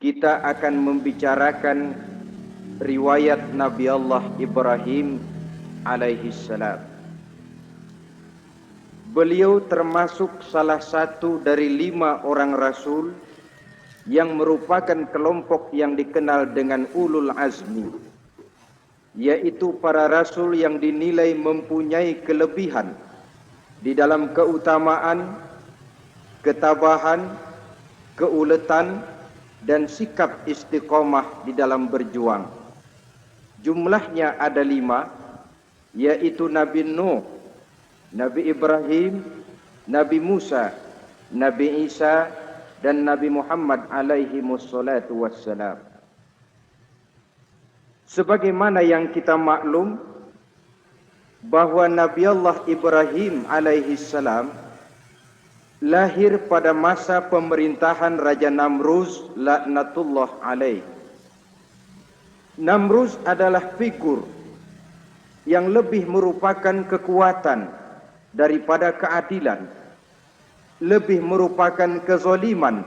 kita akan membicarakan riwayat Nabi Allah Ibrahim alaihi salam. Beliau termasuk salah satu dari 5 orang rasul yang merupakan kelompok yang dikenal dengan ulul azmi, yaitu para rasul yang dinilai mempunyai kelebihan di dalam keutamaan, ketabahan, keuletan, dan sikap istiqomah di dalam berjuang. Jumlahnya ada 5, yaitu Nabi Nuh, Nabi Ibrahim, Nabi Musa, Nabi Isa, dan Nabi Muhammad alaihi wassalatu wassalam. Sebagaimana yang kita maklum bahwa Nabi Allah Ibrahim alaihi salam lahir pada masa pemerintahan Raja Namruz laknatullah alaih. Namruz adalah figur yang lebih merupakan kekuatan daripada keadilan, lebih merupakan kezaliman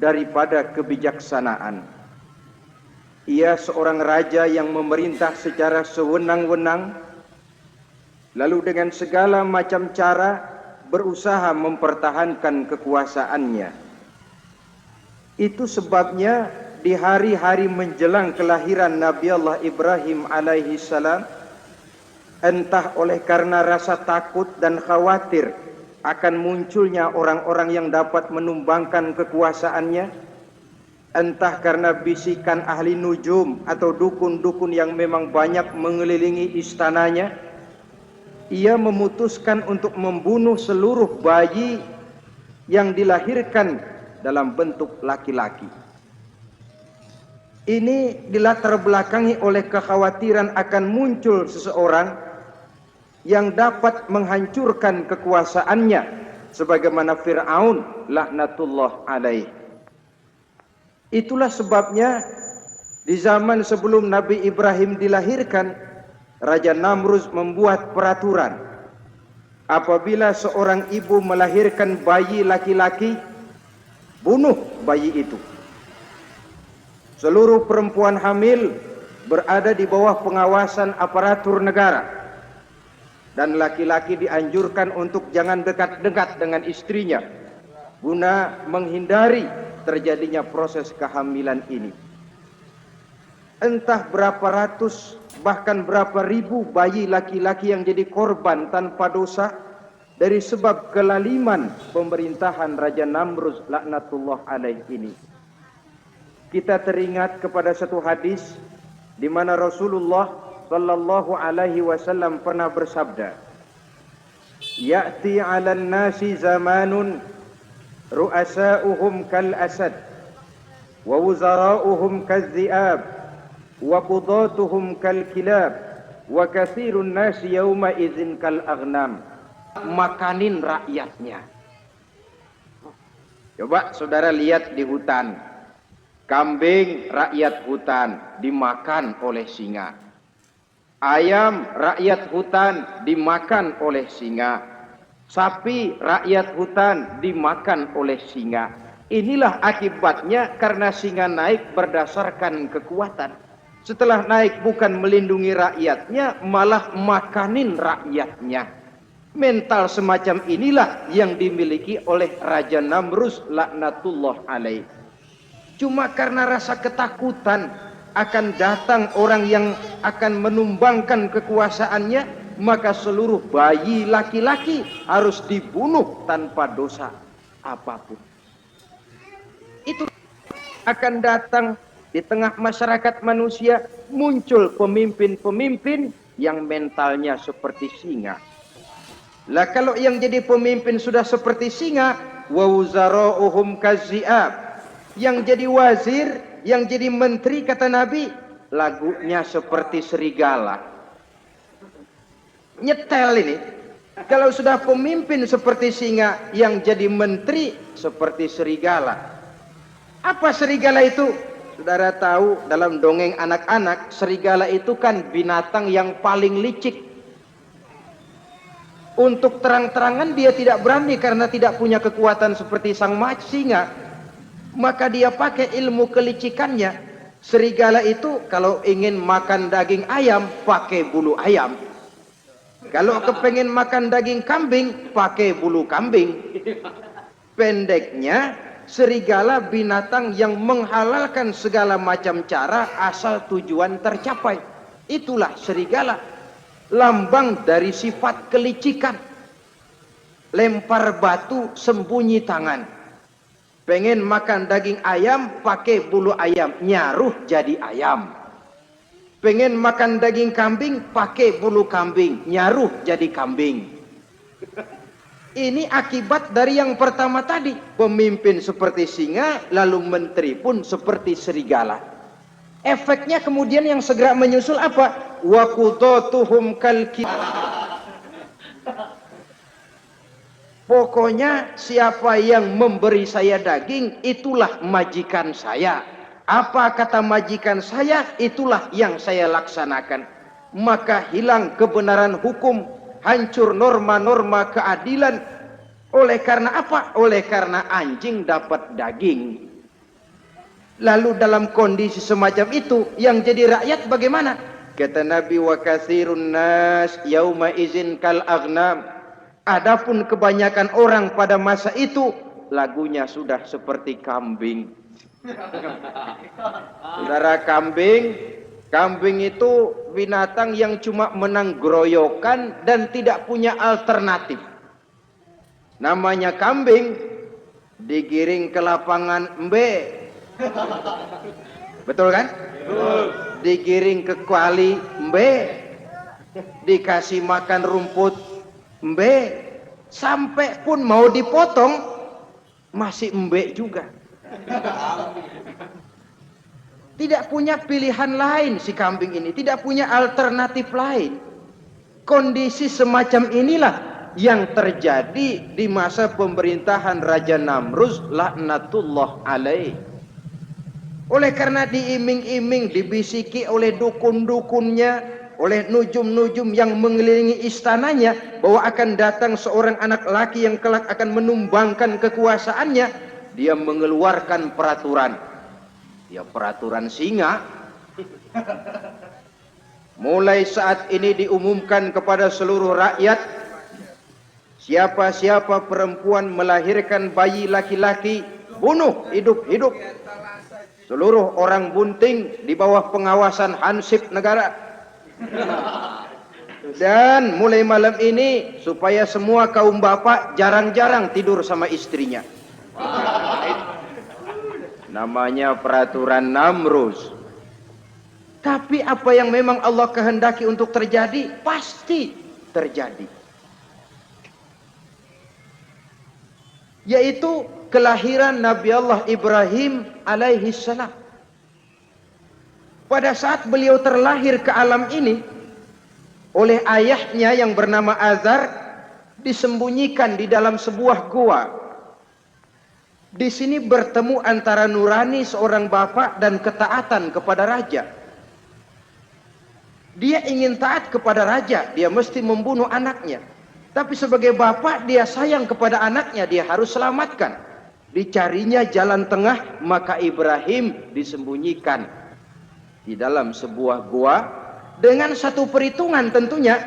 daripada kebijaksanaan. Ia seorang raja yang memerintah secara sewenang-wenang, lalu dengan segala macam cara berusaha mempertahankan kekuasaannya. Itu sebabnya di hari-hari menjelang kelahiran Nabi Allah Ibrahim alaihi salam, entah oleh karena rasa takut dan khawatir akan munculnya orang-orang yang dapat menumbangkan kekuasaannya, entah karena bisikan ahli nujum atau dukun-dukun yang memang banyak mengelilingi istananya, ia memutuskan untuk membunuh seluruh bayi yang dilahirkan dalam bentuk laki-laki. Ini dilatar belakangi oleh kekhawatiran akan muncul seseorang yang dapat menghancurkan kekuasaannya, sebagaimana Fir'aun laknatullah alaih. Itulah sebabnya di zaman sebelum Nabi Ibrahim dilahirkan, Raja Namruz membuat peraturan. Apabila seorang ibu melahirkan bayi laki-laki, bunuh bayi itu. Seluruh perempuan hamil berada di bawah pengawasan aparatur negara, dan laki-laki dianjurkan untuk jangan dekat-dekat dengan istrinya guna menghindari terjadinya proses kehamilan ini. Entah berapa ratus bahkan berapa ribu bayi laki-laki yang jadi korban tanpa dosa dari sebab kelaliman pemerintahan Raja Namruz laknatullah alaih ini. Kita teringat kepada satu hadis di mana Rasulullah sallallahu alaihi wasallam pernah bersabda, "Ya'ti 'alan nasi zamanun ru'asa'uhum kal asad wa wuzara'uhum kaz-zi'ab wa qudatuhum kal kilab wa katsirun nasi yawma idzin kal aghnam." Makanin rakyatnya. Coba saudara lihat di hutan, kambing rakyat hutan dimakan oleh singa, ayam rakyat hutan dimakan oleh singa, sapi rakyat hutan dimakan oleh singa. Inilah akibatnya karena singa naik berdasarkan kekuatan. Setelah naik bukan melindungi rakyatnya, malah makanin rakyatnya. Mental semacam inilah yang dimiliki oleh Raja Namruz laknatullah alaih. Cuma karena rasa ketakutan akan datang orang yang akan menumbangkan kekuasaannya, maka seluruh bayi laki-laki harus dibunuh tanpa dosa apapun. Itu akan datang di tengah masyarakat manusia, muncul pemimpin-pemimpin yang mentalnya seperti singa. Lah kalau yang jadi pemimpin sudah seperti singa, wa wuzara'uhum kaz-zi'ab, yang jadi wazir, yang jadi menteri, kata Nabi, lagunya seperti serigala. Nyetel ini. Kalau sudah pemimpin seperti singa, yang jadi menteri seperti serigala. Apa serigala itu? Saudara tahu dalam dongeng anak-anak, serigala itu kan binatang yang paling licik. Untuk terang-terangan dia tidak berani karena tidak punya kekuatan seperti sang singa. Maka dia pakai ilmu kelicikannya. Serigala itu kalau ingin makan daging ayam, pakai bulu ayam. Kalau kepengen makan daging kambing, pakai bulu kambing. Pendeknya, serigala binatang yang menghalalkan segala macam cara asal tujuan tercapai. Itulah serigala. Lambang dari sifat kelicikan. Lempar batu, sembunyi tangan. Pengen makan daging ayam, pakai bulu ayam. Nyaruh jadi ayam. Pengen makan daging kambing, pakai bulu kambing. Nyaruh jadi kambing. Ini akibat dari yang pertama tadi. Pemimpin seperti singa, lalu menteri pun seperti serigala. Efeknya kemudian yang segera menyusul apa? Wa qudatuhum kalki. Pokoknya siapa yang memberi saya daging, itulah majikan saya. Apa kata majikan saya, itulah yang saya laksanakan. Maka hilang kebenaran hukum, hancur norma-norma keadilan. Oleh karena apa? Oleh karena anjing dapat daging. Lalu dalam kondisi semacam itu, yang jadi rakyat bagaimana? Kata Nabi, wa katsirun nas yauma izin kal aghnam. Adapun kebanyakan orang pada masa itu, lagunya sudah seperti kambing. Saudara, kambing itu binatang yang cuma menang groyokan dan tidak punya alternatif. Namanya kambing, digiring ke lapangan embe. Betul kan? Betul. Digiring ke kuali embe. Dikasih makan rumput embe. Sampai pun mau dipotong masih embe juga. Tidak punya pilihan lain si kambing ini, tidak punya alternatif lain. Kondisi semacam inilah yang terjadi di masa pemerintahan Raja Namruz laknatullah alaih. Oleh karena diiming-iming, dibisiki oleh dukun-dukunnya, oleh nujum-nujum yang mengelilingi istananya bahwa akan datang seorang anak laki yang kelak akan menumbangkan kekuasaannya, dia mengeluarkan peraturan. Ya, peraturan singa. Mulai saat ini diumumkan kepada seluruh rakyat, siapa-siapa perempuan melahirkan bayi laki-laki, bunuh hidup-hidup. Seluruh orang bunting di bawah pengawasan hansip negara. Dan mulai malam ini, supaya semua kaum bapak jarang-jarang tidur sama istrinya. Namanya peraturan Namruz. Tapi apa yang memang Allah kehendaki untuk terjadi, pasti terjadi. Yaitu kelahiran Nabi Allah Ibrahim alaihi salam. Pada saat beliau terlahir ke alam ini, oleh ayahnya yang bernama Azar, disembunyikan di dalam sebuah gua. Di sini bertemu antara nurani seorang bapak dan ketaatan kepada raja. Dia ingin taat kepada raja, dia mesti membunuh anaknya. Tapi sebagai bapak, dia sayang kepada anaknya, dia harus selamatkan. Dicarinya jalan tengah, maka Ibrahim disembunyikan di dalam sebuah gua dengan satu perhitungan tentunya.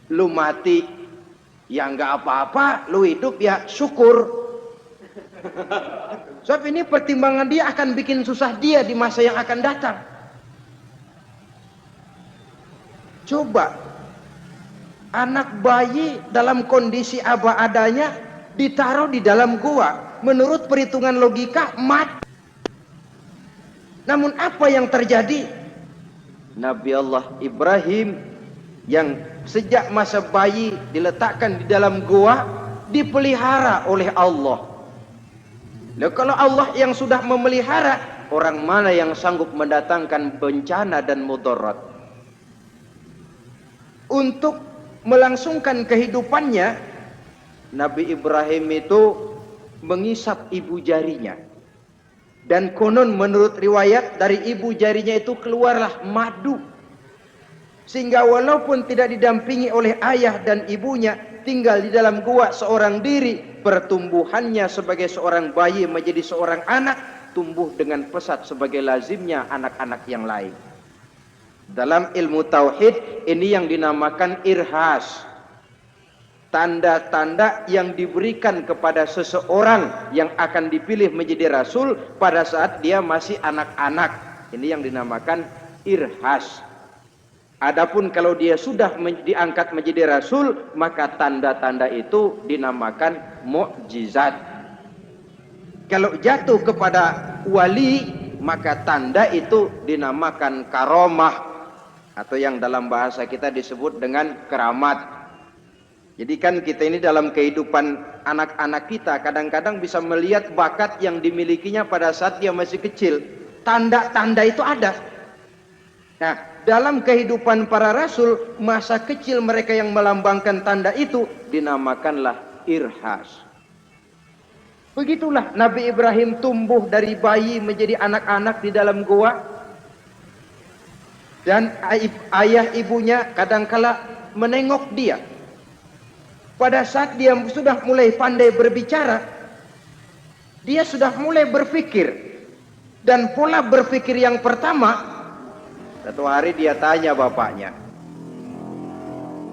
Lu mati, ya nggak apa-apa, lu hidup ya syukur. Sebab ini pertimbangan dia akan bikin susah dia di masa yang akan datang. Coba anak bayi dalam kondisi apa adanya ditaruh di dalam gua, menurut perhitungan logika mati. Namun apa yang terjadi? Nabi Allah Ibrahim yang sejak masa bayi diletakkan di dalam gua, dipelihara oleh Allah. Nah, kalau Allah yang sudah memelihara, orang mana yang sanggup mendatangkan bencana dan mudarat? Untuk melangsungkan kehidupannya, Nabi Ibrahim itu mengisap ibu jarinya. Dan konon menurut riwayat, dari ibu jarinya itu keluarlah madu. Sehingga walaupun tidak didampingi oleh ayah dan ibunya, tinggal di dalam gua seorang diri, pertumbuhannya sebagai seorang bayi menjadi seorang anak, tumbuh dengan pesat sebagai lazimnya anak-anak yang lain. Dalam ilmu tauhid ini yang dinamakan irhas. Tanda-tanda yang diberikan kepada seseorang yang akan dipilih menjadi rasul pada saat dia masih anak-anak. Ini yang dinamakan irhas. Adapun kalau dia sudah diangkat menjadi rasul, maka tanda-tanda itu dinamakan mukjizat. Kalau jatuh kepada wali, maka tanda itu dinamakan karomah, atau yang dalam bahasa kita disebut dengan keramat. Jadi kan kita ini dalam kehidupan anak-anak kita kadang-kadang bisa melihat bakat yang dimilikinya pada saat dia masih kecil. Tanda-tanda itu ada. Nah, dalam kehidupan para rasul, masa kecil mereka yang melambangkan tanda itu dinamakanlah irhas. Begitulah Nabi Ibrahim tumbuh dari bayi menjadi anak-anak di dalam gua. Dan ayah ibunya kadangkala menengok dia. Pada saat dia sudah mulai pandai berbicara, dia sudah mulai berpikir. Dan pola berpikir yang pertama, satu hari dia tanya bapaknya,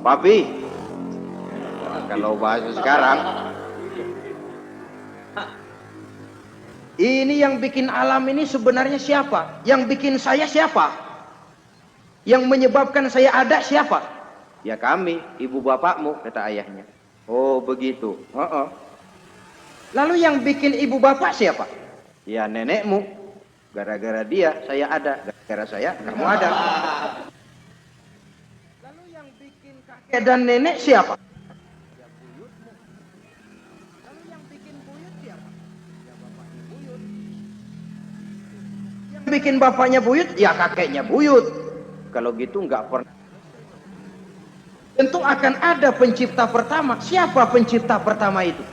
"Papi," kalau bahasa sekarang, "ini yang bikin alam ini sebenarnya siapa? Yang bikin saya siapa? Yang menyebabkan saya ada siapa?" "Ya kami, ibu bapakmu," kata ayahnya. "Oh begitu." "Lalu yang bikin ibu bapak siapa?" "Ya nenekmu. Gara-gara dia saya ada, gara-gara saya kamu ada." "Lalu yang bikin kakek dan nenek siapa?" "Ya buyutmu." "Lalu yang bikin buyut siapa?" "Ya bapaknya buyut." "Yang bikin bapaknya buyut?" "Ya kakeknya buyut." Kalau gitu nggak pernah. Tentu akan ada pencipta pertama. Siapa pencipta pertama itu?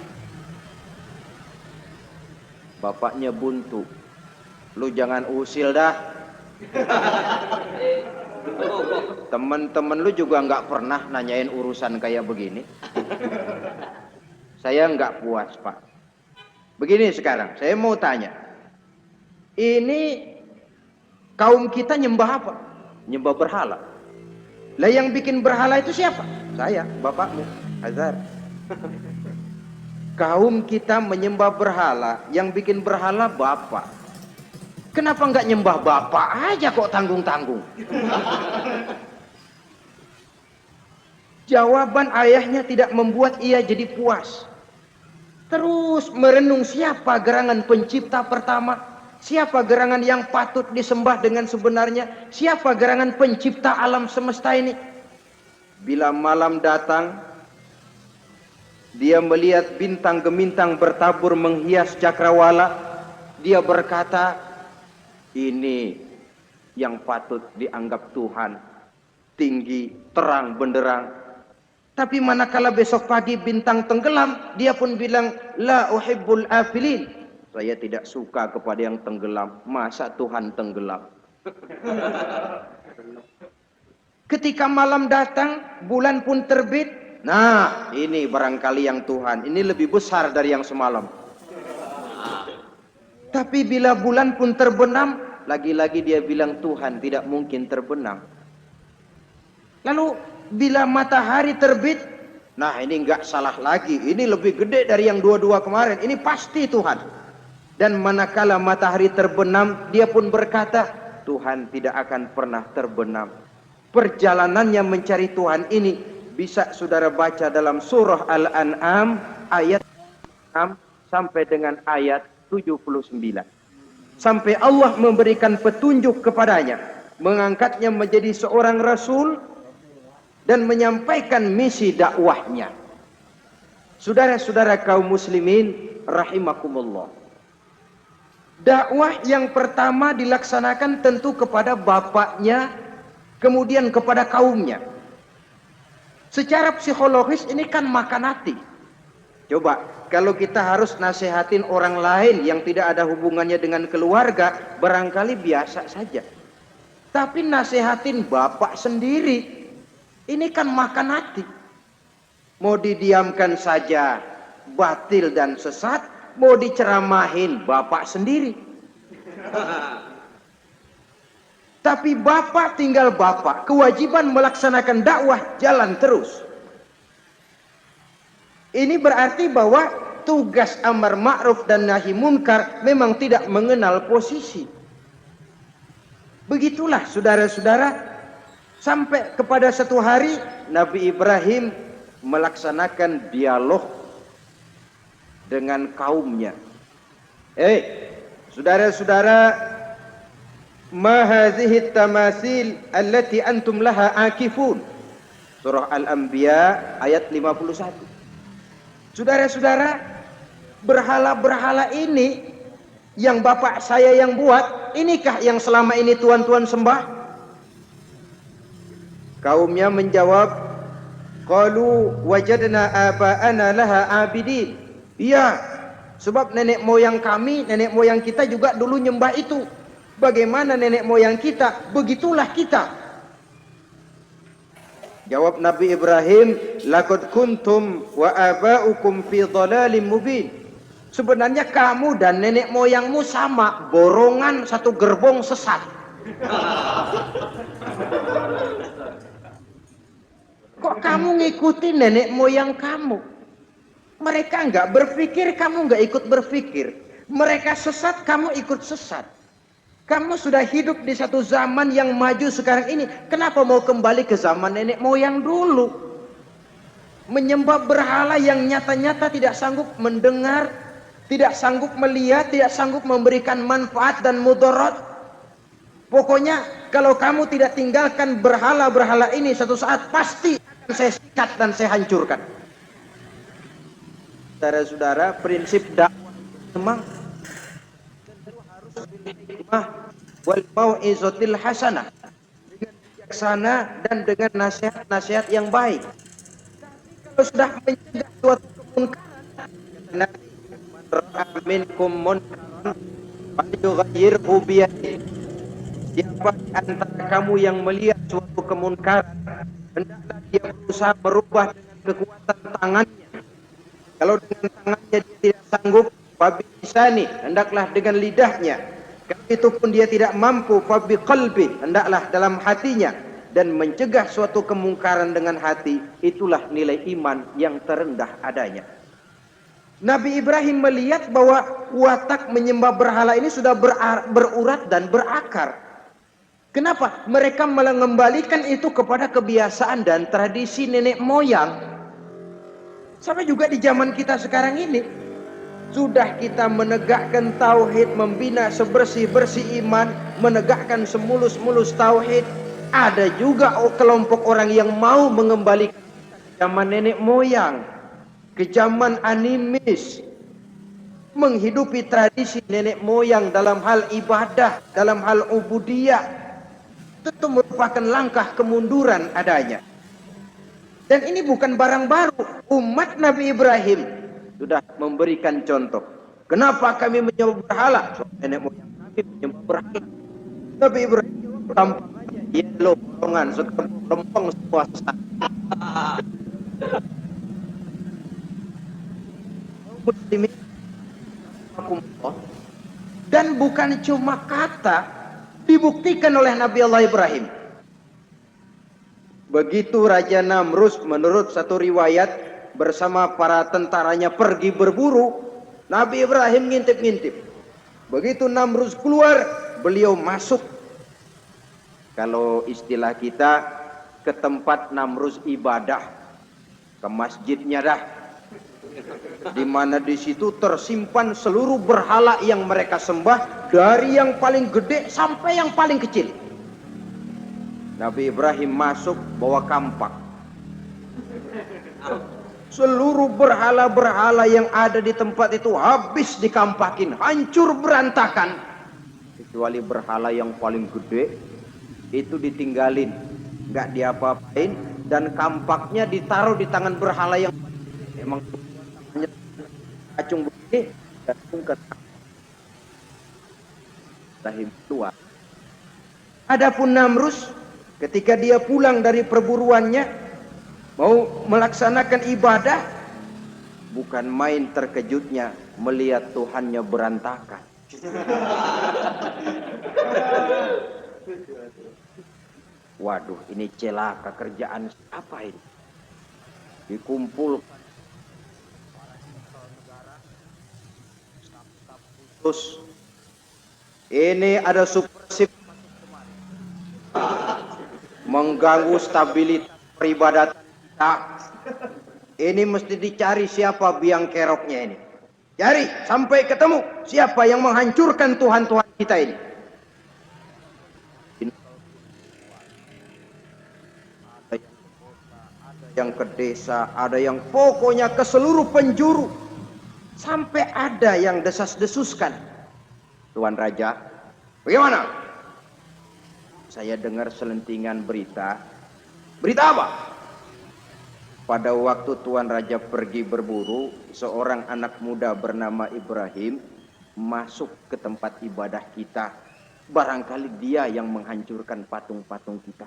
Bapaknya buntu. "Lu jangan usil dah. Temen-temen lu juga nggak pernah nanyain urusan kayak begini." "Saya nggak puas, Pak." Begini sekarang, saya mau tanya. Ini kaum kita nyembah apa? Nyembah berhala. Lah yang bikin berhala itu siapa? Saya, bapakmu, Azhar. Kaum kita menyembah berhala, yang bikin berhala bapak. Kenapa nggak nyembah bapak aja kok tanggung-tanggung? Jawaban ayahnya tidak membuat ia jadi puas. Terus merenung siapa gerangan pencipta pertama, siapa gerangan yang patut disembah dengan sebenarnya, siapa gerangan pencipta alam semesta ini. Bila malam datang, dia melihat bintang gemintang bertabur menghias cakrawala. Dia berkata, "Ini yang patut dianggap Tuhan, tinggi, terang, benderang." Tapi manakala besok pagi bintang tenggelam, dia pun bilang, "La uhibbul afilin." Saya tidak suka kepada yang tenggelam. Masa Tuhan tenggelam? Ketika malam datang, bulan pun terbit. Nah, ini barangkali yang Tuhan. Ini lebih besar dari yang semalam. Tapi bila bulan pun terbenam, lagi-lagi dia bilang Tuhan tidak mungkin terbenam. Lalu bila matahari terbit, nah ini enggak salah lagi. Ini lebih gede dari yang dua-dua kemarin. Ini pasti Tuhan. Dan manakala matahari terbenam, dia pun berkata, Tuhan tidak akan pernah terbenam. Perjalanannya mencari Tuhan ini bisa saudara baca dalam surah Al-An'am ayat 6 sampai dengan ayat 79. Sampai Allah memberikan petunjuk kepadanya, mengangkatnya menjadi seorang rasul dan menyampaikan misi dakwahnya. Saudara-saudara kaum muslimin rahimakumullah. Dakwah yang pertama dilaksanakan tentu kepada bapaknya, kemudian kepada kaumnya. Secara psikologis ini kan makan hati. Coba, kalau kita harus nasihatin orang lain yang tidak ada hubungannya dengan keluarga, barangkali biasa saja. Tapi nasihatin bapak sendiri, ini kan makan hati. Mau didiamkan saja, batil dan sesat, mau diceramahin bapak sendiri. Tapi bapak tinggal bapak, kewajiban melaksanakan dakwah jalan terus. Ini berarti bahwa tugas amar ma'ruf dan nahi munkar memang tidak mengenal posisi. Begitulah saudara-saudara, sampai kepada satu hari Nabi Ibrahim melaksanakan dialog dengan kaumnya. Saudara-saudara, ma hadhihi tamasil allati antum laha akifun. Surah Al-Anbiya ayat 51. Saudara-saudara, berhala-berhala ini yang bapak saya yang buat, inikah yang selama ini tuan-tuan sembah? Kaumnya menjawab, qalu wajadna aba'ana laha abidin. Iya, sebab nenek moyang kami, nenek moyang kita juga dulu nyembah itu. Bagaimana nenek moyang kita, begitulah kita. Jawab Nabi Ibrahim, laqad kuntum wa aba'ukum fi dhalalim mubin. Sebenarnya kamu dan nenek moyangmu sama, borongan satu gerbong sesat. Kok kamu ngikutin nenek moyang kamu? Mereka enggak berpikir, kamu enggak ikut berpikir. Mereka sesat, kamu ikut sesat. Kamu sudah hidup di satu zaman yang maju sekarang ini. Kenapa mau kembali ke zaman nenek moyang dulu? Menyembah berhala yang nyata-nyata tidak sanggup mendengar, tidak sanggup melihat, tidak sanggup memberikan manfaat dan mudarat. Pokoknya kalau kamu tidak tinggalkan berhala-berhala ini, satu saat pasti akan saya sikat dan saya hancurkan. Saudara-saudara, prinsip dakwah memang wal mau'izatil hasanah, dengan bijaksana dan dengan nasihat-nasihat yang baik. Tapi kalau sudah mencegah suatu kemungkaran, nanti man ra'a minkum munkaran falyughayyirhu biyadihi. Siapa di antara kamu yang melihat suatu kemunkaran, hendaklah dia berusaha merubah dengan kekuatan tangannya. Kalau dengan tangannya dia tidak sanggup, fabilisani, hendaklah dengan lidahnya. Kalau itu pun dia tidak mampu, fabi qalbi, hendaklah dalam hatinya. Dan mencegah suatu kemungkaran dengan hati, itulah nilai iman yang terendah adanya. Nabi Ibrahim melihat bahwa watak menyembah berhala ini sudah berurat dan berakar. Kenapa? Mereka mengembalikan itu kepada kebiasaan dan tradisi nenek moyang. Sampai juga di zaman kita sekarang ini, sudah kita menegakkan tauhid, membina sebersih-bersih iman, menegakkan semulus-mulus tauhid. Ada juga kelompok orang yang mau mengembalikan ke zaman nenek moyang, ke zaman animis, menghidupi tradisi nenek moyang dalam hal ibadah, dalam hal ubudiyah. Tentu merupakan langkah kemunduran adanya. Dan ini bukan barang baru. Umat Nabi Ibrahim sudah memberikan contoh. Kenapa kami menyembah berhala? Soal nenek moyang kami menyembah berhala. Nabi Ibrahim tampang aja, yellow, borongan, lempeng semua sesat. Muslimin, dan bukan cuma kata, dibuktikan oleh Nabi Allah Ibrahim. Begitu Raja Namrus menurut satu riwayat bersama para tentaranya pergi berburu, Nabi Ibrahim ngintip-ngintip. Begitu Namrus keluar, beliau masuk. Kalau istilah kita, ke tempat Namrus ibadah, ke masjidnya dah. Di mana di situ tersimpan seluruh berhala yang mereka sembah, dari yang paling gede sampai yang paling kecil. Nabi Ibrahim masuk bawa kampak. Seluruh berhala-berhala yang ada di tempat itu habis dikampakin, hancur berantakan. Kecuali berhala yang paling gede, itu ditinggalin, nggak diapa-apain, dan kampaknya ditaruh di tangan berhala yang paling gede. Emang tangannya acung begini, gantung ke Ibrahim keluar. Adapun Namrus, ketika dia pulang dari perburuannya, mau melaksanakan ibadah, Bukan main terkejutnya melihat Tuhannya berantakan. Waduh, ini celaka kerjaan apa ini? Dikumpul khusus. Ini ada supersip mengganggu stabilitas peribadatan kita. Ini mesti dicari siapa biang keroknya ini. Cari sampai ketemu siapa yang menghancurkan Tuhan-Tuhan kita ini. Ada yang ke desa, ada yang pokoknya ke seluruh penjuru. Sampai ada yang desas-desuskan. Tuan Raja, bagaimana? Saya dengar selentingan berita. Berita apa? Pada waktu Tuan Raja pergi berburu, seorang anak muda bernama Ibrahim masuk ke tempat ibadah kita. Barangkali dia yang menghancurkan patung-patung kita.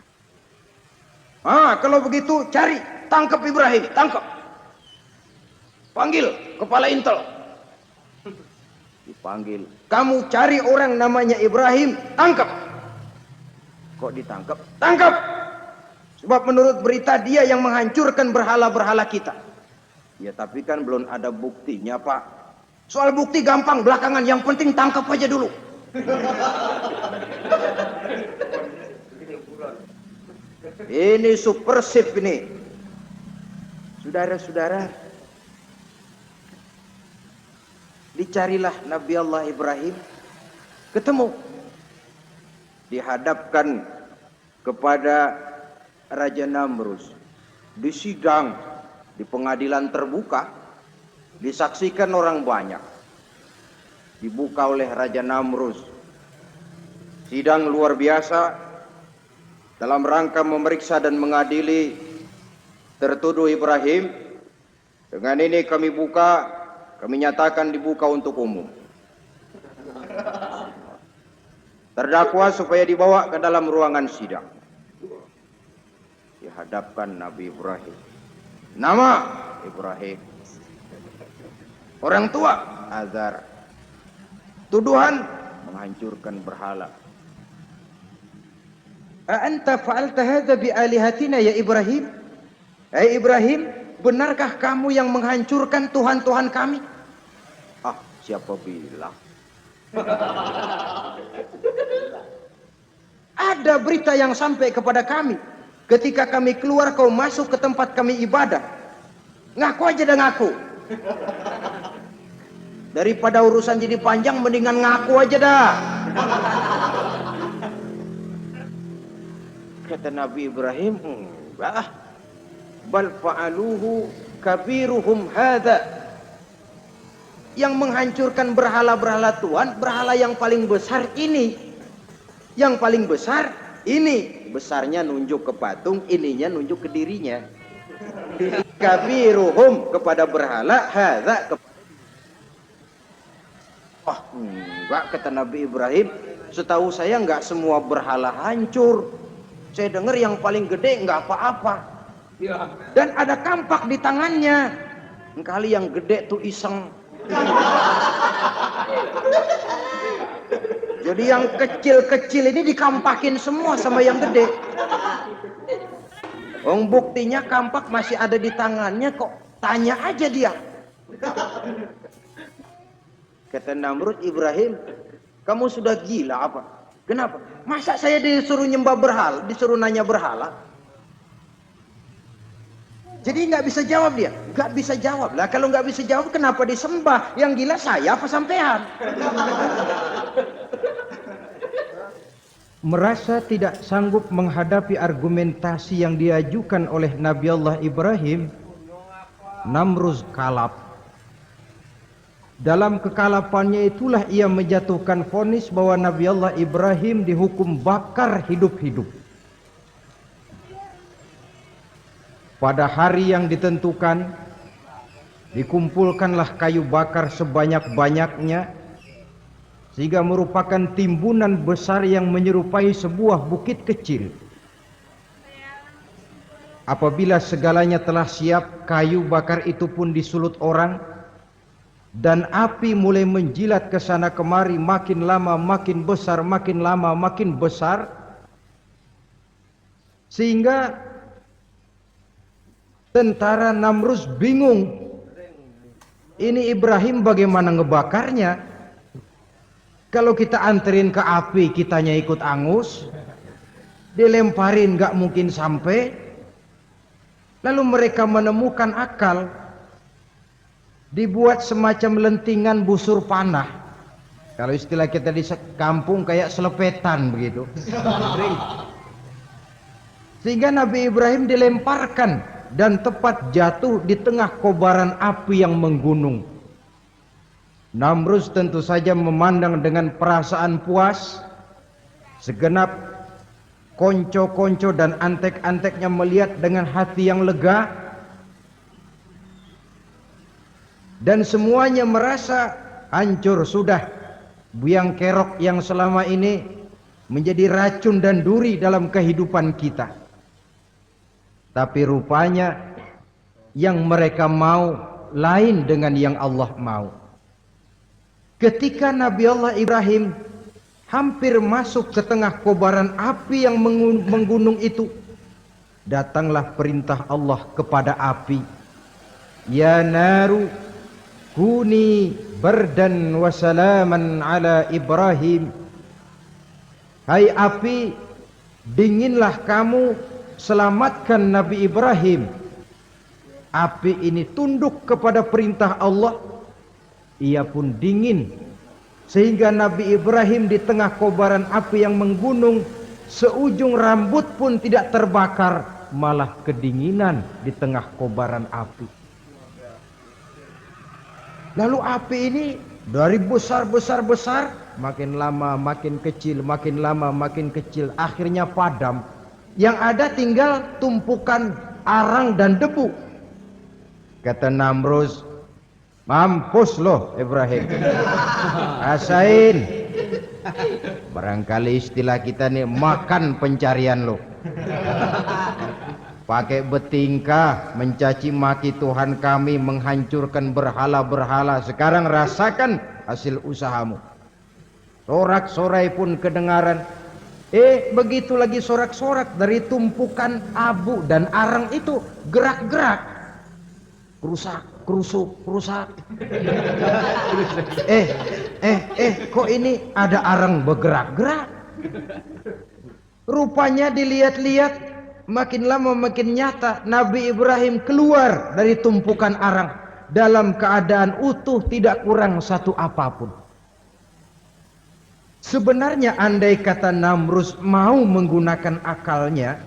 Kalau begitu cari, tangkap Ibrahim, tangkap. Panggil kepala intel. Dipanggil. Kamu cari orang namanya Ibrahim, tangkap. Kok ditangkap? Tangkap. Sebab menurut berita dia yang menghancurkan berhala-berhala kita. Ya tapi kan belum ada buktinya, Pak. Soal bukti gampang belakangan, yang penting tangkap aja dulu. Ini supersip ini. Saudara-saudara, dicarilah Nabi Allah Ibrahim, ketemu, dihadapkan kepada Raja Namrus, disidang di pengadilan terbuka, disaksikan orang banyak, dibuka oleh Raja Namrus. Sidang luar biasa dalam rangka memeriksa dan mengadili tertuduh Ibrahim. Dengan ini kami buka, kami nyatakan dibuka untuk umum. Terdakwa supaya dibawa ke dalam ruangan sidang. Dihadapkan Nabi Ibrahim. Nama Ibrahim. Orang tua Azar. Tuduhan menghancurkan berhala. A'anta fa'alta hadza bi alihatina ya Ibrahim? Hai Ibrahim, benarkah kamu yang menghancurkan Tuhan-Tuhan kami? Siapa bilang? Ada berita yang sampai kepada kami. Ketika kami keluar, kau masuk ke tempat kami ibadah. Ngaku aja dah, ngaku. Daripada urusan jadi panjang, mendingan ngaku aja dah. Kata Nabi Ibrahim, enggak. Bal fa'aluhu kabiruhum hadza. Yang menghancurkan berhala-berhala Tuhan, berhala yang paling besar ini. Yang paling besar ini. Besarnya nunjuk ke patung, ininya nunjuk ke dirinya. Kabiruhum kepada berhala, hadza kepada enggak, kata Nabi Ibrahim. Setahu saya enggak semua berhala hancur. Saya dengar yang paling gede enggak apa-apa. Dan ada kampak di tangannya. Kali yang gede tuh iseng. Jadi yang kecil-kecil ini dikampakin semua sama yang gede. Buktinya kampak masih ada di tangannya kok. Tanya aja dia. Kata Namrud, Ibrahim, kamu sudah gila apa? Kenapa? Masa saya disuruh nyembah berhala, disuruh nanya berhala? Jadi nggak bisa jawab dia, nggak bisa jawab lah. Kalau nggak bisa jawab, kenapa disembah? Yang gila saya apa sampean? Merasa tidak sanggup menghadapi argumentasi yang diajukan oleh Nabi Allah Ibrahim, Namrud kalap. Dalam kekalapannya itulah ia menjatuhkan vonis bahwa Nabi Allah Ibrahim dihukum bakar hidup-hidup. Pada hari yang ditentukan, dikumpulkanlah kayu bakar sebanyak-banyaknya, sehingga merupakan timbunan besar yang menyerupai sebuah bukit kecil. Apabila segalanya telah siap, kayu bakar itu pun disulut orang, dan api mulai menjilat ke sana kemari, makin lama makin besar, makin lama makin besar, sehingga tentara Namrus bingung. Ini Ibrahim bagaimana ngebakarnya? Kalau kita anterin ke api, kitanya ikut angus, dilemparin gak mungkin sampai. Lalu mereka menemukan akal, dibuat semacam lentingan busur panah. Kalau istilah kita di kampung kayak selepetan begitu. Sehingga Nabi Ibrahim dilemparkan dan tepat jatuh di tengah kobaran api yang menggunung. Namrus tentu saja memandang dengan perasaan puas. Segenap konco-konco dan antek-anteknya melihat dengan hati yang lega, dan semuanya merasa hancur sudah biang kerok yang selama ini menjadi racun dan duri dalam kehidupan kita. Tapi rupanya yang mereka mau lain dengan yang Allah mau. Ketika Nabi Allah Ibrahim hampir masuk ke tengah kobaran api yang menggunung itu, datanglah perintah Allah kepada api, ya naru kuni bardan wa salaman ala Ibrahim. Hai api, dinginlah kamu, selamatkan Nabi Ibrahim. Api ini tunduk kepada perintah Allah, ia pun dingin, sehingga Nabi Ibrahim di tengah kobaran api yang menggunung, seujung rambut pun tidak terbakar, malah kedinginan di tengah kobaran api. Lalu api ini dari besar, makin lama makin kecil, makin lama makin kecil, akhirnya padam. Yang ada tinggal tumpukan arang dan debu. Kata Namrus, mampus loh Ibrahim, rasain. Barangkali istilah kita nih, makan pencarian lo. Pakai betingkah mencaci maki Tuhan kami, menghancurkan berhala-berhala. Sekarang rasakan hasil usahamu. Sorak-sorai pun kedengaran. Begitu lagi sorak-sorak dari tumpukan abu dan arang itu gerak-gerak, kerusak. Kok ini ada arang bergerak-gerak? Rupanya dilihat-lihat, makin lama makin nyata, Nabi Ibrahim keluar dari tumpukan arang dalam keadaan utuh, tidak kurang satu apapun. Sebenarnya andai kata Namrus mau menggunakan akalnya,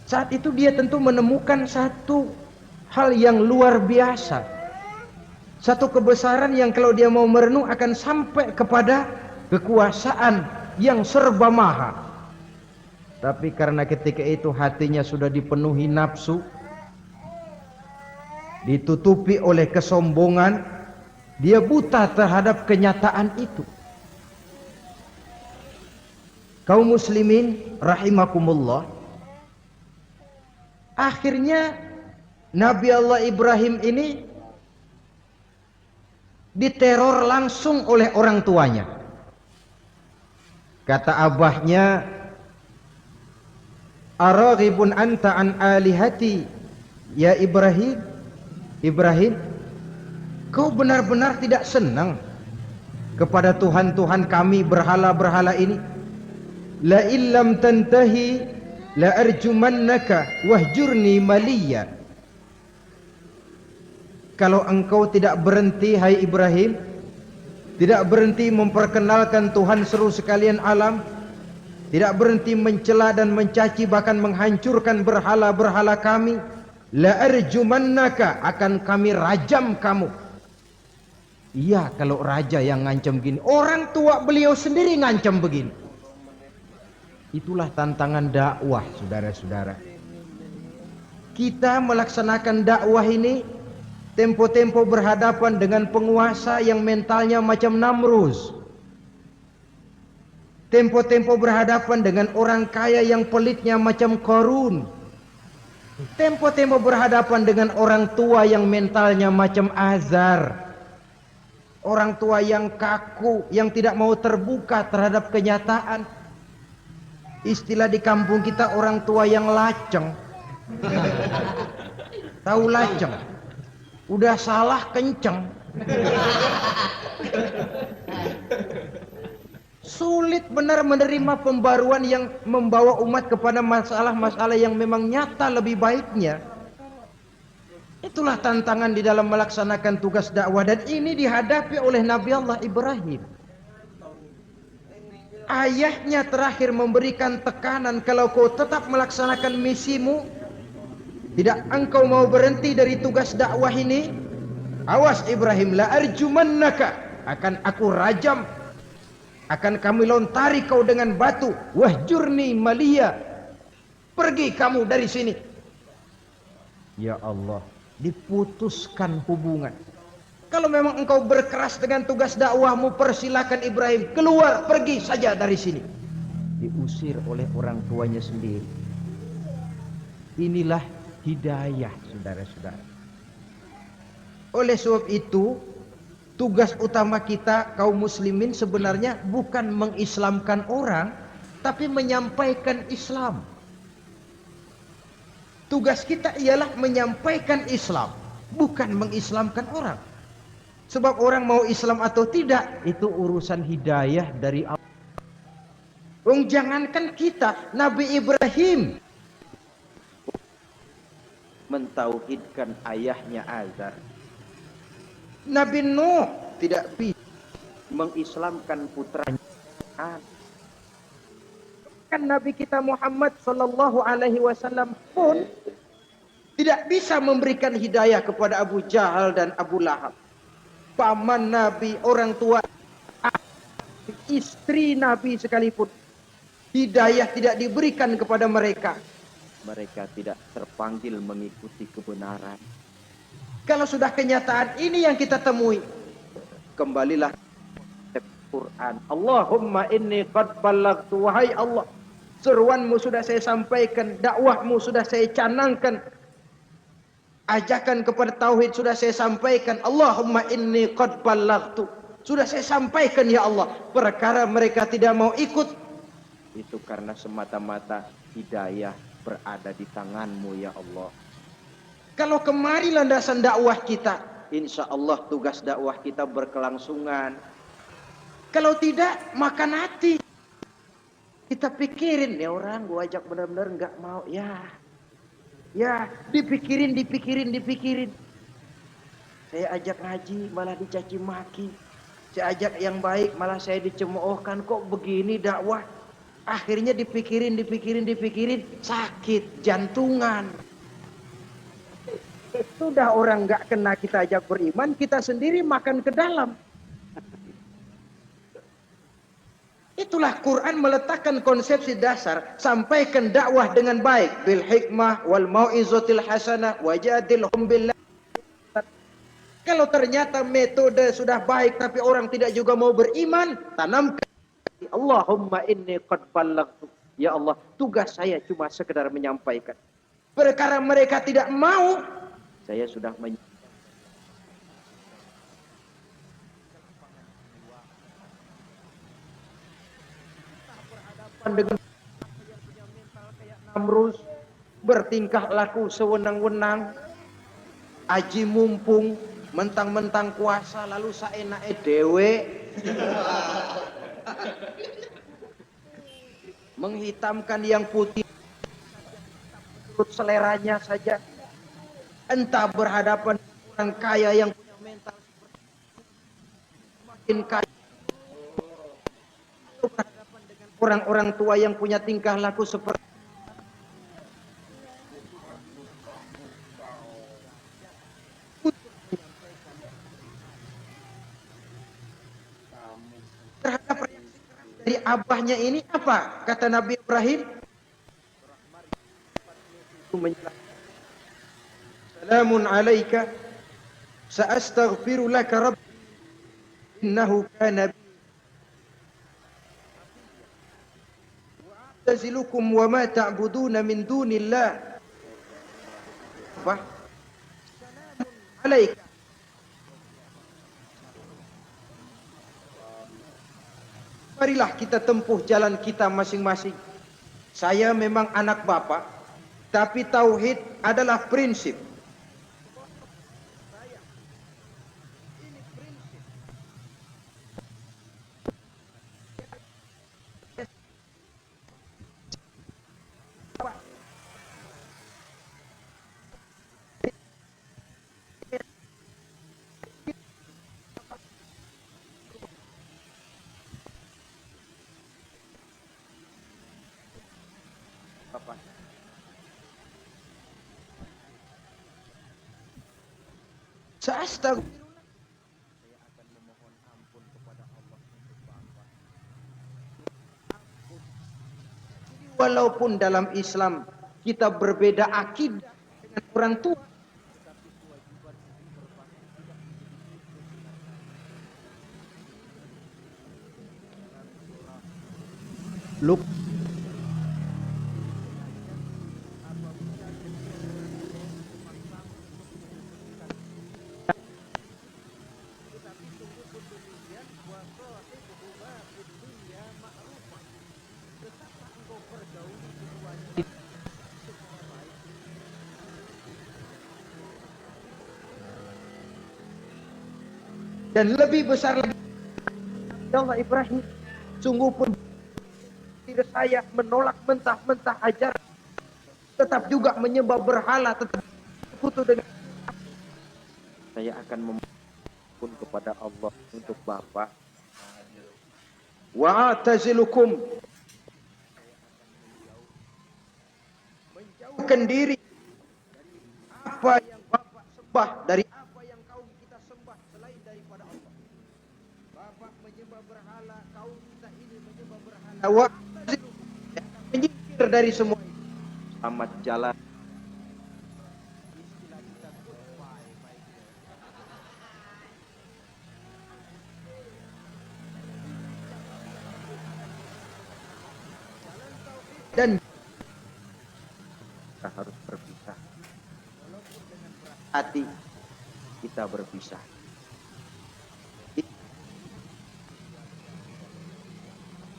saat itu dia tentu menemukan satu hal yang luar biasa, satu kebesaran yang kalau dia mau merenung akan sampai kepada kekuasaan yang serba maha. Tapi karena ketika itu hatinya sudah dipenuhi nafsu, ditutupi oleh kesombongan, dia buta terhadap kenyataan itu. Kaum muslimin rahimakumullah, akhirnya Nabi Allah Ibrahim ini diteror langsung oleh orang tuanya. Kata abahnya, araghibun anta an alihati ya Ibrahim. Ibrahim, kau benar-benar tidak senang kepada Tuhan-Tuhan kami, berhala-berhala ini? La illam tantahi la arjumannaka wahjurni maliya. Kalau engkau tidak berhenti, hai Ibrahim, tidak berhenti memperkenalkan Tuhan seluruh sekalian alam, tidak berhenti mencela dan mencaci bahkan menghancurkan berhala-berhala kami, la arjumannaka, akan kami rajam kamu. Iya, kalau raja yang ngancam gini, orang tua beliau sendiri ngancam begini. Itulah tantangan dakwah, saudara-saudara. Kita melaksanakan dakwah ini tempo-tempo berhadapan dengan penguasa yang mentalnya macam Namrus. Tempo-tempo berhadapan dengan orang kaya yang pelitnya macam Qarun. Tempo-tempo berhadapan dengan orang tua yang mentalnya macam azar. Orang tua yang kaku, yang tidak mau terbuka terhadap kenyataan. Istilah di kampung kita orang tua yang laceng. Tahu laceng? Udah salah kenceng. Sulit benar menerima pembaruan yang membawa umat kepada masalah-masalah yang memang nyata lebih baiknya. Itulah tantangan di dalam melaksanakan tugas dakwah, dan ini dihadapi oleh Nabi Allah Ibrahim. Ayahnya terakhir memberikan tekanan, kalau kau tetap melaksanakan misimu, tidak engkau mau berhenti dari tugas dakwah ini, awas Ibrahim, la arjumannaka, akan aku rajam, akan kami lontari kau dengan batu, wahjurni maliya, pergi kamu dari sini. Ya Allah, diputuskan hubungan. Kalau memang engkau berkeras dengan tugas dakwahmu, persilakan Ibrahim, keluar, pergi saja dari sini. Diusir oleh orang tuanya sendiri. Inilah hidayah, saudara-saudara. Oleh sebab itu, tugas utama kita kaum muslimin sebenarnya bukan mengislamkan orang, tapi menyampaikan Islam. Tugas kita ialah menyampaikan Islam, bukan mengislamkan orang. Sebab orang mau Islam atau tidak, itu urusan hidayah dari Allah. Jangankan kita, Nabi Ibrahim mentauhidkan ayahnya Azar. Nabi Nuh tidak bisa mengislamkan putranya. Kan Nabi kita Muhammad sallallahu alaihi wasallam pun tidak bisa memberikan hidayah kepada Abu Jahal dan Abu Lahab. Paman Nabi, orang tua, istri Nabi sekalipun, hidayah tidak diberikan kepada mereka. Mereka tidak terpanggil mengikuti kebenaran. Kalau sudah kenyataan ini yang kita temui, kembalilah ke Quran. Allahumma inni qad ballaghtu, wahai Allah, seruanmu sudah saya sampaikan, dakwahmu sudah saya canangkan, ajakan kepada tauhid sudah saya sampaikan. Allahumma inni qad ballaghtu, sudah saya sampaikan ya Allah. Perkara mereka tidak mau ikut, itu karena semata-mata hidayah berada di tanganmu ya Allah. Kalau kemari landasan dakwah kita, insya Allah tugas dakwah kita berkelangsungan. Kalau tidak, makan hati. Kita pikirin, ya orang gua ajak benar-benar nggak mau, ya dipikirin. Saya ajak ngaji malah dicaci maki, saya ajak yang baik malah saya dicemoohkan. Kok begini dakwah? Akhirnya dipikirin, sakit jantungan. Sudah orang nggak kena kita ajak beriman, kita sendiri makan ke dalam. Itulah Quran meletakkan konsepsi dasar, sampaikan dakwah dengan baik, bil hikmah wal mau'izatil hasanah wajadilhum billah. Kalau ternyata metode sudah baik tapi orang tidak juga mau beriman, tanamkan Allahumma inni qad ballaghtu. Ya Allah, tugas saya cuma sekedar menyampaikan. Perkara mereka tidak mau, saya sudah dengan yang punya mental kayak Namrus, bertingkah laku sewenang-wenang, aji mumpung, mentang-mentang kuasa lalu saenake dhewe, menghitamkan yang putih menurut seleranya saja. Entah berhadapan dengan orang kaya yang punya mental semakin kaya, berhadapan dengan orang-orang tua yang punya tingkah laku seperti terhadap reaksi keras dari abahnya ini. Apa kata Nabi Ibrahim? Salamun alaika sa'astaghfiru laka rabbi innahu kana bi wa a'tazilukum wa ma ta'buduna min dunillah apa? Alaika. Marilah kita tempuh jalan kita masing-masing. Saya memang anak bapak, tapi tauhid adalah prinsip. Bapak. Astagfirullah. Saya akan memohon ampun kepada Allah untuk bapak. Jadi walaupun dalam Islam kita berbeda akidah dengan orang tua, tetapi kewajiban ibu berbakti tidak menjadi dan lebih besar lagi Allah Ibrahim, sungguh pun diri saya menolak mentah-mentah ajaran, tetap juga menyembah berhala, tetap sekutu dengan saya akan memohon kepada Allah untuk bapak. Wa atazilukum, menjauhkan diri dari apa yang bapak sembah, dari apa yang kaum kita sembah selain daripada Allah. Bapak menyembah berhala, kaum kita ini menyembah berhala. Wa atazilukum, menyingkir dari semua itu. Selamat jalan. Dan kita harus berpisah. Walaupun dengan berat hati kita berpisah.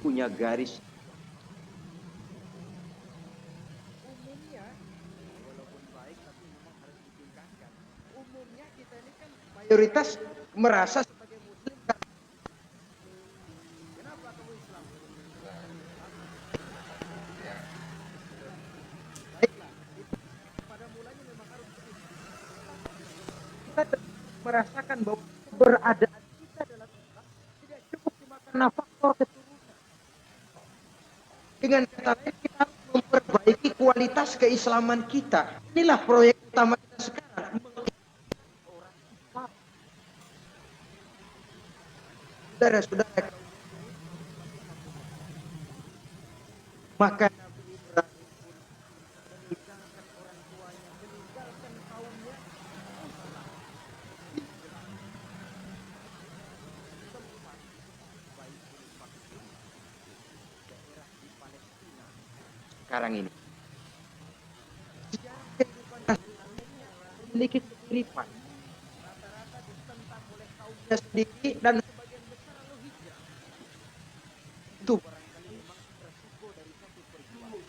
Punya garis. Umumnya, walaupun baik tapi memang harus ditingkatkan. Umumnya kita ini kan mayoritas merasa sebagai muslim. Kenapa kamu Islam? Kita merasakan bahwa keberadaan kita dalam Islam tidak cukup cuma karena faktor keturunan. Dengan kata lain, kita harus memperbaiki kualitas keislaman kita. Inilah proyek utama kita sekarang. Saudara-saudara, maka Nabi Ibrahim pun meninggalkan orang tuanya, meninggalkan kaumnya. Sekarang ini sejarah kehidupan Rasulullah memiliki kemiripan. Rata-rata ditentang oleh kaumnya sendiri dan sebagian besar lalu hijrah. Itu barangkali memang resiko dari satu perjuangan.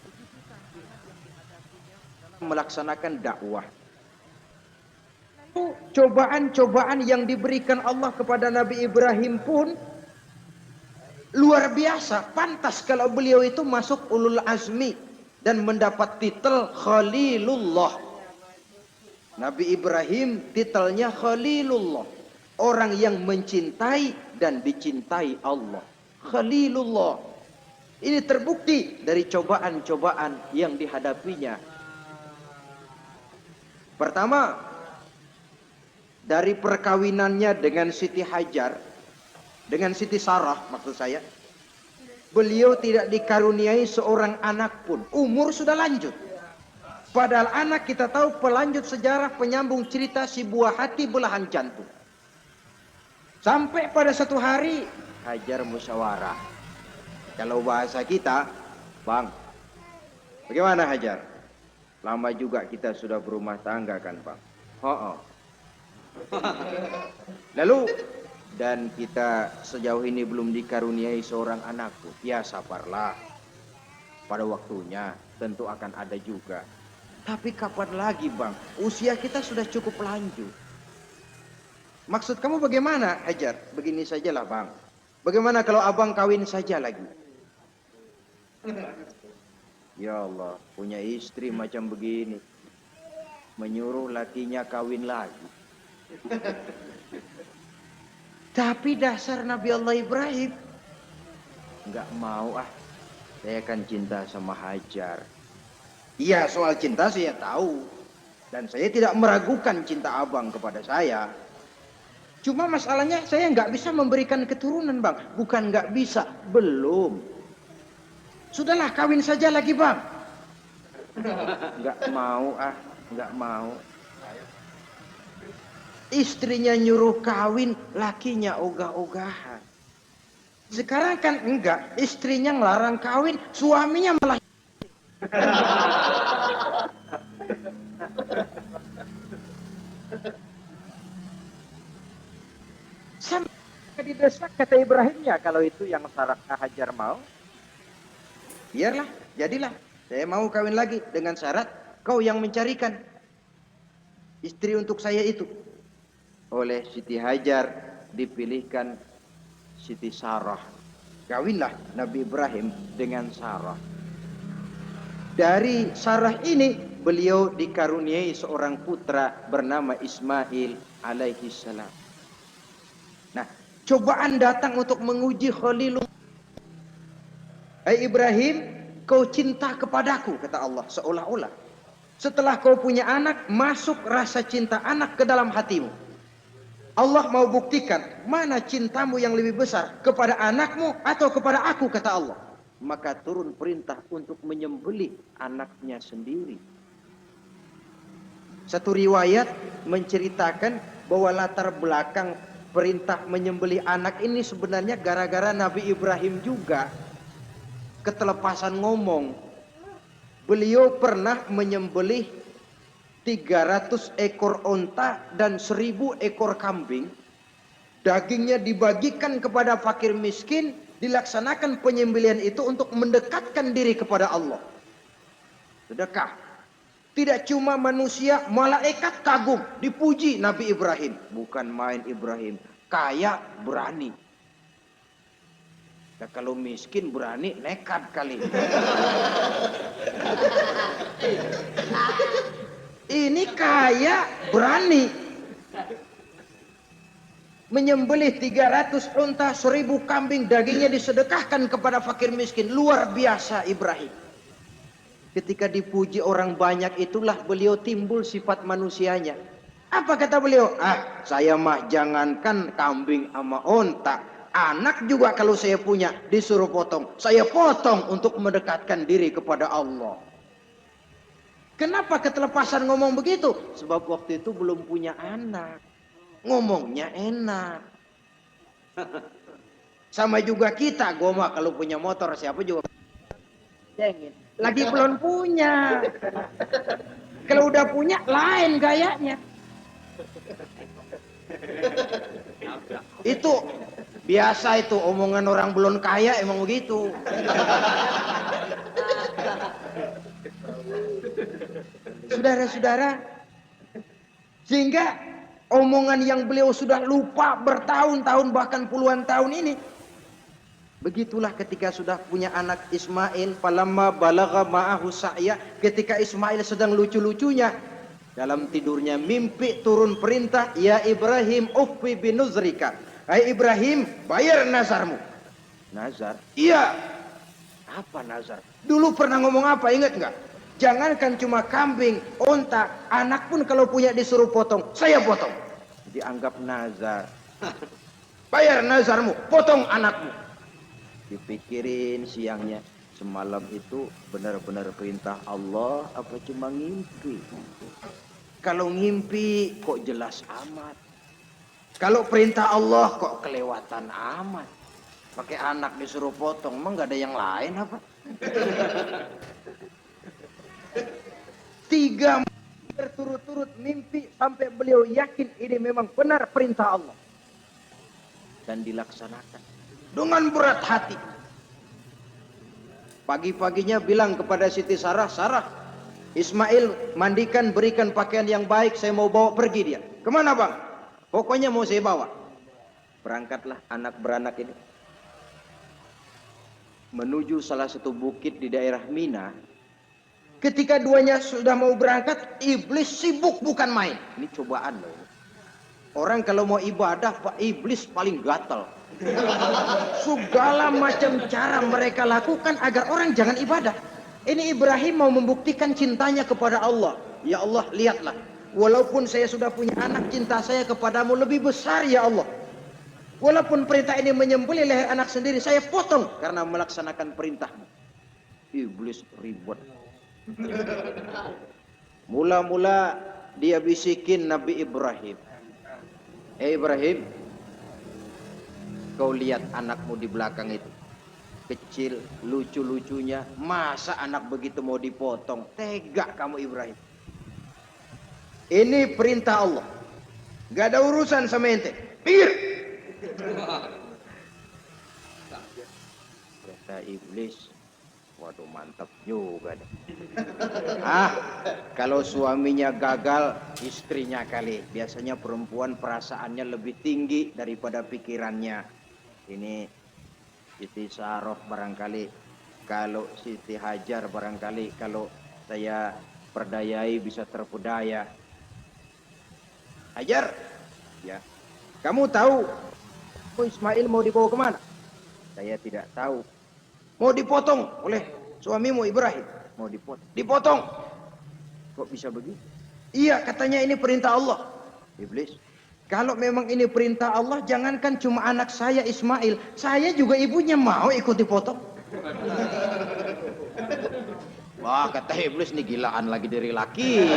Begitu tantangan yang dihadapinya dalam melaksanakan dakwah. Lalu cobaan-cobaan yang diberikan Allah kepada Nabi Ibrahim pun luar biasa. Pantas kalau beliau itu masuk ulul azmi dan mendapat titel Khalilullah. Nabi Ibrahim titelnya Khalilullah, orang yang mencintai dan dicintai Allah. Khalilullah. Ini terbukti dari cobaan-cobaan yang dihadapinya. Pertama, dari perkawinannya dengan Siti Hajar, dengan Siti Sarah maksud saya, beliau tidak dikaruniai seorang anak pun. Umur sudah lanjut. Padahal anak kita tahu pelanjut sejarah, penyambung cerita si buah hati belahan jantung. Sampai pada satu hari Hajar musyawarah. Kalau bahasa kita, Bang, Bagaimana Hajar? Lama juga kita sudah berumah tangga kan Bang? Oh. Lalu, dan kita sejauh ini belum dikaruniai seorang anakku. Ya sabarlah. Pada waktunya tentu akan ada juga. Tapi kapan lagi Bang? Usia kita sudah cukup lanjut. Maksud kamu bagaimana Hajar? Begini sajalah Bang. Bagaimana kalau abang kawin saja lagi? Ya Allah, punya istri macam begini. Menyuruh lakinya kawin lagi. Tapi dasar Nabi Allah Ibrahim. Enggak mau ah. Saya kan cinta sama Hajar. Iya, soal cinta saya tahu. Dan saya tidak meragukan cinta abang kepada saya. Cuma masalahnya saya nggak bisa memberikan keturunan Bang. Bukan nggak bisa, belum. Sudahlah kawin saja lagi Bang. Nggak mau ah, nggak mau. Istrinya nyuruh kawin, lakinya ogah-ogahan. Sekarang kan enggak, istrinya ngelarang kawin, suaminya malah. Sampai didesak kata Ibrahimnya, kalau itu yang Sarah Hajar mau, biarlah, jadilah. Saya mau kawin lagi dengan syarat kau yang mencarikan istri untuk saya itu. Oleh Siti Hajar dipilihkan Siti Sarah. Kawinlah Nabi Ibrahim dengan Sarah. Dari Sarah ini beliau dikaruniai seorang putra bernama Ismail alaihi salam. Nah, cobaan datang untuk menguji Khalilullah. Hai Ibrahim, kau cinta kepadaku, kata Allah, seolah-olah. Setelah kau punya anak, masuk rasa cinta anak ke dalam hatimu. Allah mau buktikan, mana cintamu yang lebih besar, kepada anakmu atau kepada aku, kata Allah. Maka turun perintah untuk menyembelih anaknya sendiri. Satu riwayat menceritakan bahwa latar belakang perintah menyembelih anak ini sebenarnya gara-gara Nabi Ibrahim juga ketelepasan ngomong. Beliau pernah menyembelih 300 ekor onta dan 1000 ekor kambing. Dagingnya dibagikan kepada fakir miskin, dilaksanakan penyembelihan itu untuk mendekatkan diri kepada Allah. Sedekah. Tidak cuma manusia, malaikat kagum, dipuji Nabi Ibrahim. Bukan main Ibrahim, kaya berani. Nah, kalau miskin berani, nekat kali. Ini kaya berani. Menyembelih 300 unta, 1000 kambing, dagingnya disedekahkan kepada fakir miskin. Luar biasa Ibrahim. Ketika dipuji orang banyak itulah beliau timbul sifat manusianya. Apa kata beliau? Saya mah jangankan kambing sama unta, anak juga kalau saya punya disuruh potong, saya potong untuk mendekatkan diri kepada Allah. Kenapa ketelepasan ngomong begitu? Sebab waktu itu belum punya anak. Ngomongnya enak. Sama juga kita, goma kalau punya motor siapa juga cengin. Lagi belum punya. Kalau udah punya lain gayanya. Itu biasa itu omongan orang belum kaya emang begitu. Saudara-saudara, sehingga omongan yang beliau sudah lupa bertahun-tahun bahkan puluhan tahun ini, begitulah ketika sudah punya anak Ismail, falamma balagha ma'ahu sa'ya, ketika Ismail sedang lucu-lucunya dalam tidurnya mimpi turun perintah, ya Ibrahim uffi binuzrika. Hai Ibrahim, bayar nazarmu. Nazar? Iya. Apa nazar? Dulu pernah ngomong apa, ingat enggak? Jangankan cuma kambing, onta, anak pun kalau punya disuruh potong, saya potong. Dianggap nazar. Bayar nazarmu, potong anakmu. Dipikirin siangnya, semalam itu benar-benar perintah Allah apa cuma ngimpi? Kalau ngimpi kok jelas amat. Kalau perintah Allah kok kelewatan amat. Pakai anak disuruh potong, emang gak ada yang lain apa? 3 berturut-turut mimpi sampai beliau yakin ini memang benar perintah Allah. Dan dilaksanakan dengan berat hati. Pagi-paginya bilang kepada Siti Sarah, Sarah, Ismail mandikan, berikan pakaian yang baik, saya mau bawa pergi dia. Kemana bang? Pokoknya mau saya bawa. Berangkatlah anak beranak ini menuju salah satu bukit di daerah Mina. Ketika duanya sudah mau berangkat, iblis sibuk bukan main. Ini cobaan loh. Orang kalau mau ibadah, Pak, iblis paling gatal. Segala macam cara mereka lakukan agar orang jangan ibadah. Ini Ibrahim mau membuktikan cintanya kepada Allah. Ya Allah, lihatlah. Walaupun saya sudah punya anak, cinta saya kepadamu lebih besar ya Allah. Walaupun perintah ini menyembelih leher anak sendiri, saya potong karena melaksanakan perintahmu. Iblis ribut. Mula-mula dia bisikin Nabi Ibrahim. Ibrahim, kau lihat anakmu di belakang itu. Kecil, lucu-lucunya. Masa anak begitu mau dipotong? Tega kamu Ibrahim. Ini perintah Allah. Gak ada urusan sama ente. Pinggir. Kata iblis, waduh mantap juga deh. Kalau suaminya gagal, istrinya kali. Biasanya perempuan perasaannya lebih tinggi daripada pikirannya. Ini Siti Saroh barangkali, kalau Siti Hajar barangkali, kalau saya perdayai bisa terpedaya. Hajar, ya, kamu tahu Ismail mau dibawa kemana? Saya tidak tahu. Mau dipotong oleh suamimu Ibrahim. Mau dipotong. Dipotong. Kok bisa begitu? Iya, katanya ini perintah Allah. Iblis, kalau memang ini perintah Allah, jangankan cuma anak saya Ismail, saya juga ibunya mau ikut dipotong. Wah, kata iblis, nih gilaan lagi dari laki.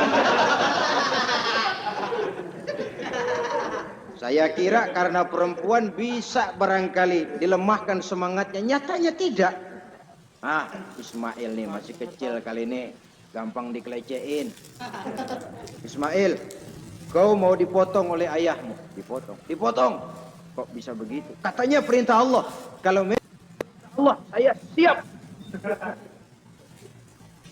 Saya kira karena perempuan bisa barangkali dilemahkan semangatnya, nyatanya tidak. Ismail nih masih kecil kali ini, gampang dikelecehin. Ismail, kau mau dipotong oleh ayahmu. Dipotong. Dipotong. Kok bisa begitu? Katanya perintah Allah. Kalau memang Allah, saya siap.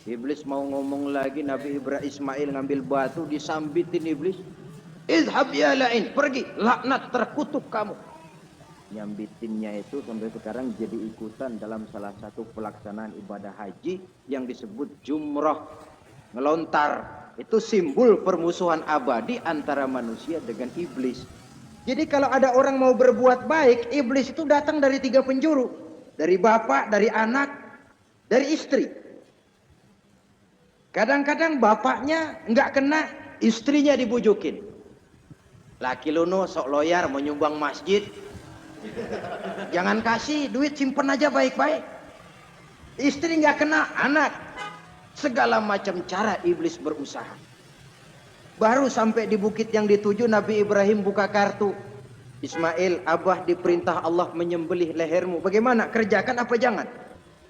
Iblis mau ngomong lagi, Nabi Ibrahim Ismail ngambil batu, disambitin iblis. Izhab ya la'in, pergi, laknat, terkutuk kamu. Nyambitinnya itu sampai sekarang jadi ikutan dalam salah satu pelaksanaan ibadah haji yang disebut jumrah, ngelontar. Itu simbol permusuhan abadi antara manusia dengan iblis. Jadi kalau ada orang mau berbuat baik, iblis itu datang dari 3 penjuru. Dari bapak, dari anak, dari istri. Kadang-kadang bapaknya nggak kena, istrinya dibujukin. Laki luno sok loyar mau nyumbang masjid. Jangan kasih duit, simpen aja baik-baik. Istri nggak kena, anak. Segala macam cara iblis berusaha. Baru sampai di bukit yang dituju, Nabi Ibrahim buka kartu. Ismail, Abah diperintah Allah menyembelih lehermu. Bagaimana? Kerjakan apa jangan?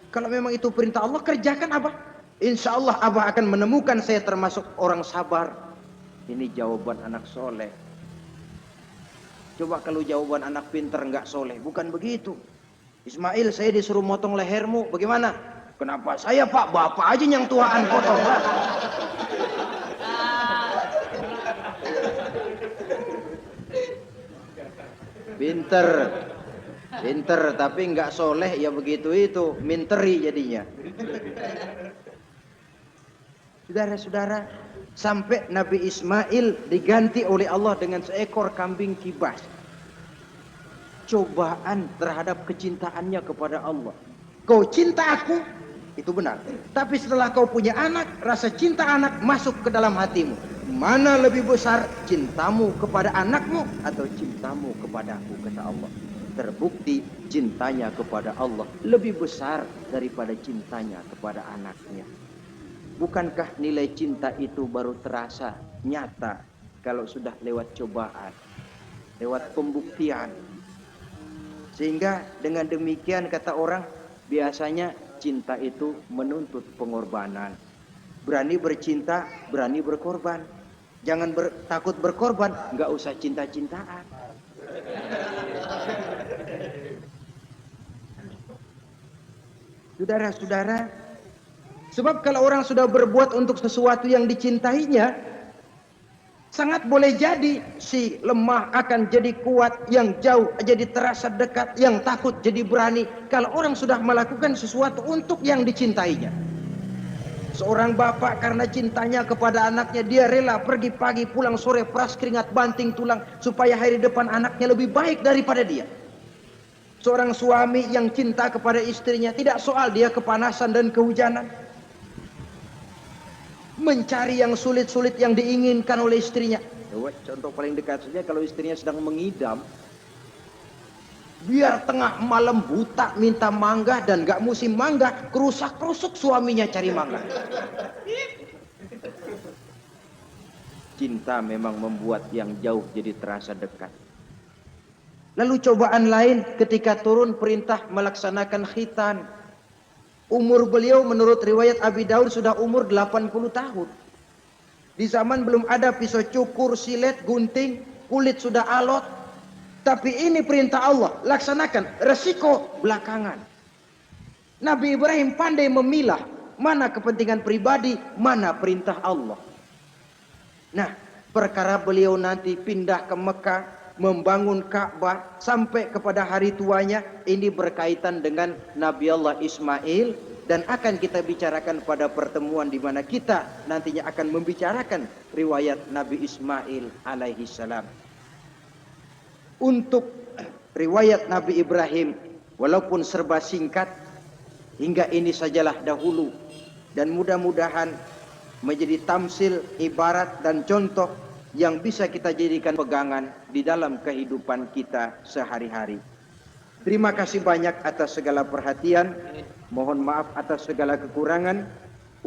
Kalau memang itu perintah Allah, kerjakan Abah. Insya Allah Abah akan menemukan saya termasuk orang sabar. Ini jawaban anak soleh. Coba kalau jawaban anak pinter nggak soleh, bukan begitu. Ismail, saya disuruh motong lehermu, bagaimana? Kenapa saya Pak? Bapak aja yang tuaan potong. Pinter, pinter, tapi nggak soleh ya begitu itu, minteri jadinya. Saudara-saudara, sampai Nabi Ismail diganti oleh Allah dengan seekor kambing kibas. Cobaan terhadap kecintaannya kepada Allah. Kau cinta aku, itu benar. Tapi setelah kau punya anak, rasa cinta anak masuk ke dalam hatimu. Mana lebih besar, cintamu kepada anakmu atau cintamu kepada aku, kata Allah. Terbukti cintanya kepada Allah lebih besar daripada cintanya kepada anaknya. Bukankah nilai cinta itu baru terasa nyata kalau sudah lewat cobaan, lewat pembuktian. Sehingga dengan demikian kata orang, biasanya cinta itu menuntut pengorbanan. Berani bercinta, berani berkorban. Jangan takut berkorban, nggak usah cinta-cintaan. Saudara-saudara, sebab kalau orang sudah berbuat untuk sesuatu yang dicintainya, sangat boleh jadi si lemah akan jadi kuat, yang jauh jadi terasa dekat, yang takut jadi berani. Kalau orang sudah melakukan sesuatu untuk yang dicintainya. Seorang bapak karena cintanya kepada anaknya, dia rela pergi pagi pulang sore, peras keringat banting tulang supaya hari depan anaknya lebih baik daripada dia. Seorang suami yang cinta kepada istrinya, tidak soal dia kepanasan dan kehujanan, mencari yang sulit-sulit yang diinginkan oleh istrinya. Contoh paling dekat saja, kalau istrinya sedang mengidam, biar tengah malam buta minta mangga dan gak musim mangga, kerusak-kerusuk suaminya cari mangga. Cinta memang membuat yang jauh jadi terasa dekat. Lalu cobaan lain ketika turun perintah melaksanakan khitan. Umur beliau menurut riwayat Abi Daud sudah umur 80 tahun. Di zaman belum ada pisau cukur, silet, gunting, kulit sudah alot. Tapi ini perintah Allah, laksanakan, resiko belakangan. Nabi Ibrahim pandai memilah mana kepentingan pribadi, mana perintah Allah. Nah, perkara beliau nanti pindah ke Mekah, membangun Ka'bah sampai kepada hari tuanya, ini berkaitan dengan Nabi Allah Ismail, dan akan kita bicarakan pada pertemuan di mana kita nantinya akan membicarakan riwayat Nabi Ismail alaihi salam. Untuk riwayat Nabi Ibrahim, walaupun serba singkat, hingga ini sajalah dahulu, dan mudah-mudahan menjadi tamsil, ibarat dan contoh yang bisa kita jadikan pegangan di dalam kehidupan kita sehari-hari. Terima kasih banyak atas segala perhatian. Mohon maaf atas segala kekurangan.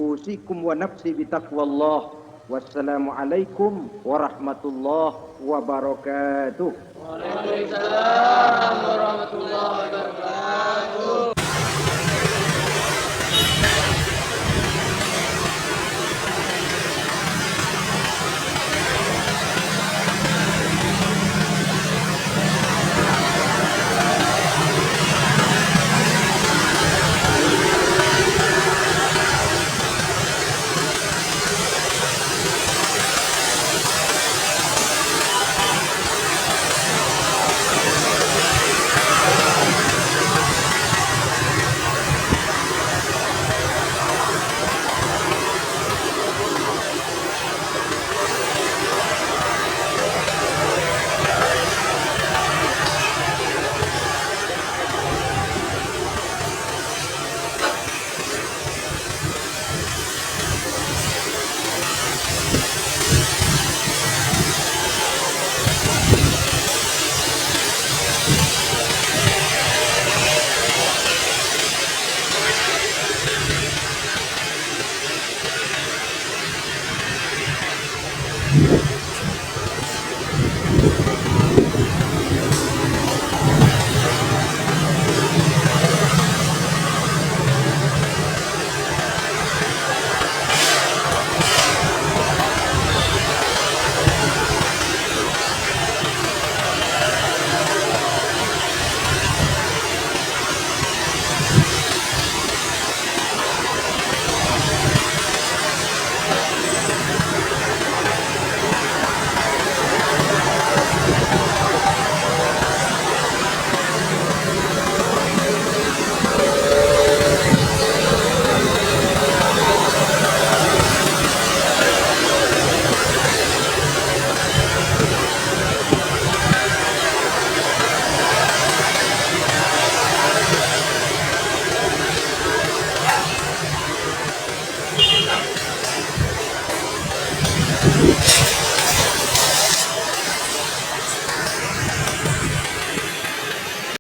Usikum wa nafsi bitaqwallah. Wassalamualaikum warahmatullahi wabarakatuh. Waalaikumsalam warahmatullahi wabarakatuh.